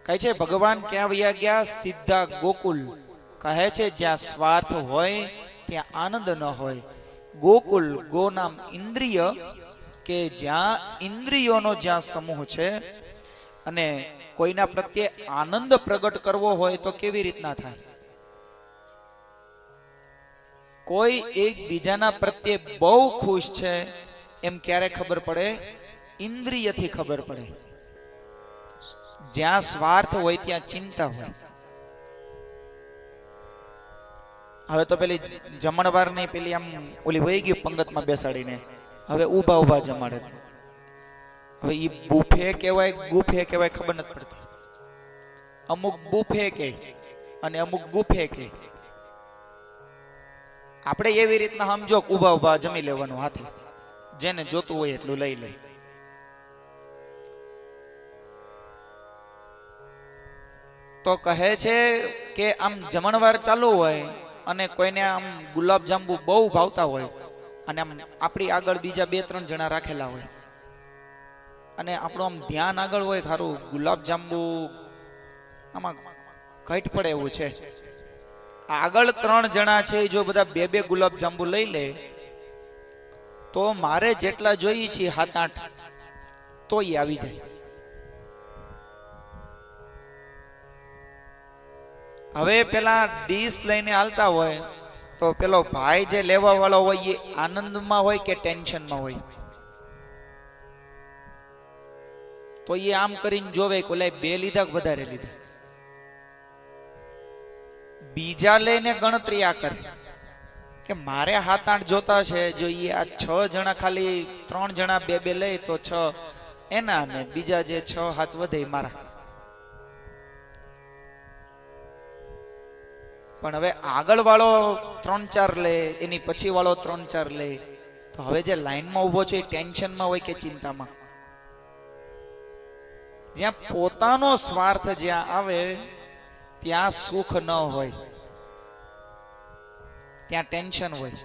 કહે છે ભગવાન ક્યાં વયા ગયા? સીધા ગોકુલ. કહે છે જ્યાં સ્વાર્થ હોય ત્યાં આનંદ ન હોય. ગોકુલ, ગો નામ ઇન્દ્રિય, કે જ્યાં ઇન્દ્રિયોનો જ્યાં સમૂહ છે અને કોઈના પ્રત્યે આનંદ પ્રગટ કરવો હોય તો કેવી રીતના થાય? કોઈ એક બીજાના પ્રત્યે બહુ ખુશ છે એમ ક્યારે ખબર પડે? ઇન્દ્રિયથી ખબર પડે. જ્યાં સ્વાર્થ હોય ત્યાં ચિંતા હોય. હવે તો પેલી જમણવાર ની પેલી આમ ઓલી વહી ગઈ પંગતમાં બેસાડીને, હવે ઊભા ઊભા જમાડે. હવે ઈ બુફે કહેવાય ગુફે કહેવાય ખબર નથી પડતી. અમુક બુફે કે અને અમુક ગુફે કે. આપણે એવી રીતના સમજો કે ઊભા ઊભા જમી લેવાનું હાથે, જેને જોતું હોય એટલું લઈ લે. તો કહે છે કે આમ જમણવાર ચાલુ હોય અને કોઈને આમ ગુલાબ જાંબુ બહુ ભાવતા હોય અને આમ આપણી આગળ બીજા 2-3 જણા રાખેલા હોય અને આપણું આમ ધ્યાન આગળ હોય, ખારું ગુલાબ જાંબુ આમાં ઘટ પડે એવું છે. આગળ 3 જણા છે, જો બધા 2-2 ગુલાબ જાંબુ લઈ લે તો મારે જેટલા જોઈએ છે 7-8 તો એ આવી જાય. હવે પેલા ડીશ લઈને હાલતા હોય તો પેલો ભાઈ જે લેવા વાળો હોય એ આનંદમાં હોય કે ટેન્શનમાં હોય? તો એ આમ કરીને જોવે કે ઓલા 2 લીધા કે વધારે લીધા. બીજા લઈને ગણતરી આ કરે કે મારે 7-8 જોતા છે, જો એ આ 6 જણા ખાલી 3 જણા 2-2 લે તો 6 એના ને બીજા જે 6-7 વધે મારા. પણ હવે આગળ વાળો 3-4 લે, એની પછી વાળો 3-4 લે, તો હવે જે લાઈનમાં ઉભો છે એ ટેન્શનમાં હોય કે ચિંતામાં? જ્યાં પોતાનો સ્વાર્થ જ્યાં આવે ત્યાં સુખ ન હોય, ત્યાં ટેન્શન હોય,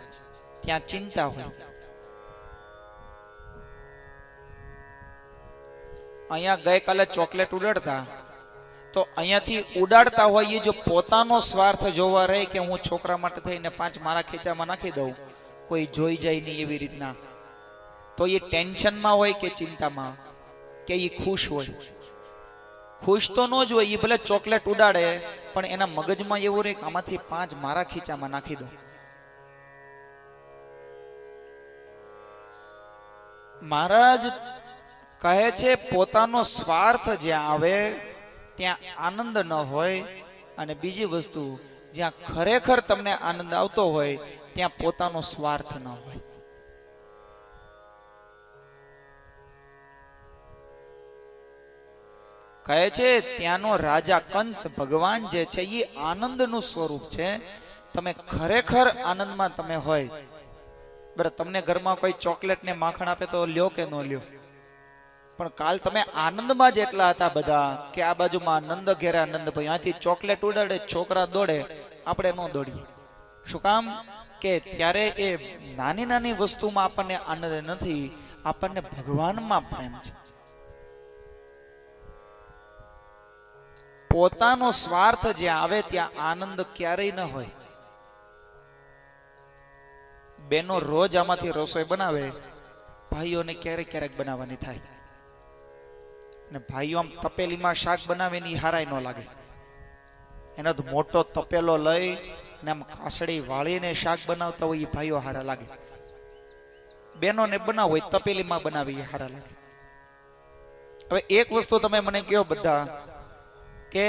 ત્યાં ચિંતા હોય. અહીંયા ગઈકાલે ચોકલેટ ઉડાડતા, તો અહીંયાથી ઉડાડતા હોય એ જો પોતાનો સ્વાર્થ જોવા રહે કે હું છોકરા માટે થઈને 5 મારા ખીચામાં નાખી દઉં, કોઈ જોઈ જાય નહીં એવી રીતના, તો એ ટેન્શનમાં હોય કે ચિંતામાં, કે એ ખુશ હોય? ખુશ તો ન જ હોય. એ ભલે ચોકલેટ ઉડાડે પણ એના મગજમાં એવું રહે કે આમાંથી 5 મારા ખીચામાં નાખી દો. મહારાજ કહે છે પોતાનો સ્વાર્થ જ્યાં આવે ત્યાં આનંદ ન હોય, અને બીજી વસ્તુ જ્યાં ખરેખર તમને આનંદ આવતો હોય ત્યાં પોતાનો સ્વાર્થ ન હોય. કહે છે ત્યાંનો રાજા કંસ ભગવાન જે છે એ આનંદનું સ્વરૂપ છે. તમે ખરેખર આનંદમાં તમે હોય, બરાબર, તમને ઘરમાં કોઈ ચોકલેટ ને માખણ આપે તો લ્યો કે ન લ્યો? પણ કાલ તમે આનંદમાં જ એટલા હતા બધા કે આ બાજુમાં નંદ ઘેરે નંદ ભાઈ, આથી ચોકલેટ ઉડાડે, છોકરા દોડે, આપણે ન દોડીએ. શું કામ? કે ત્યારે એ નાની નાની વસ્તુમાં આપણને આનંદ નથી, આપણને ભગવાનમાં પ્રેમ છે. પોતાનો સ્વાર્થ જ્યાં આવે ત્યાં આનંદ ક્યારેય ન હોય. બેનો રોજ આમાંથી રસોઈ બનાવે, ભાઈઓને ક્યારેક ક્યારેક બનાવવાની થાય, અને ભાઈઓ આમ તપેલીમાં શાક બનાવે ને હારાય ન લાગે. એનો તો મોટો તપેલો લઈ અને આમ કાસડી વાળીને શાક બનાવતા હોય એ ભાઈઓ હારા લાગે. બેનોને બનાવ હોય તપેલીમાં બનાવી એ હારા લાગે. હવે એક વસ્તુ તમે મને કહો બધા, કે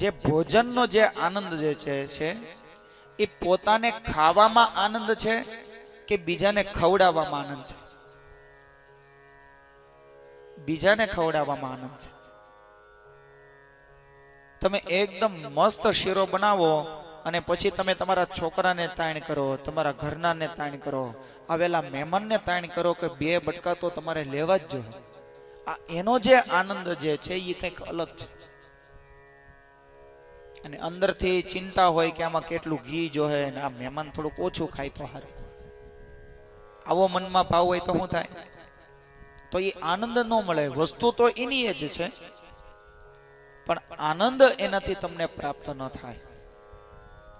જે ભોજનનો જે આનંદ જે છે એ પોતાને ખાવામાં આનંદ છે કે બીજાને ખવડાવવામાં આનંદ છે? બીજાને ખવડાવવામાં આનંદ છે. તમે એકદમ મસ્ત શીરો બનાવો અને પછી તમે તમારા છોકરાને તાણ કરો, તમારા ઘરનાને તાણ કરો, આવેલા મહેમાનને તાણ કરો કે 2 બટકા તો તમારે લેવા જ જોઈએ. આ એનો જે આનંદ જે છે એ કંઈક અલગ છે. અને અંદરથી ચિંતા હોય કે આમાં કેટલું ઘી જોહે ને આ મહેમાન થોડુંક ઓછું ખાય તો સારું. આવો મનમાં ભાવ હોય તો શું થાય? તો એ આનંદ ન મળે. વસ્તુ તો એની જ છે પણ આનંદ એનાથી તમને પ્રાપ્ત ન થાય.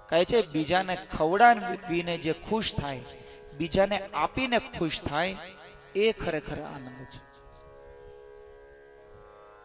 કહે છે બીજાને ખવડાવીને જે ખુશ થાય, બીજાને આપીને ખુશ થાય, એ ખરેખર આનંદ છે.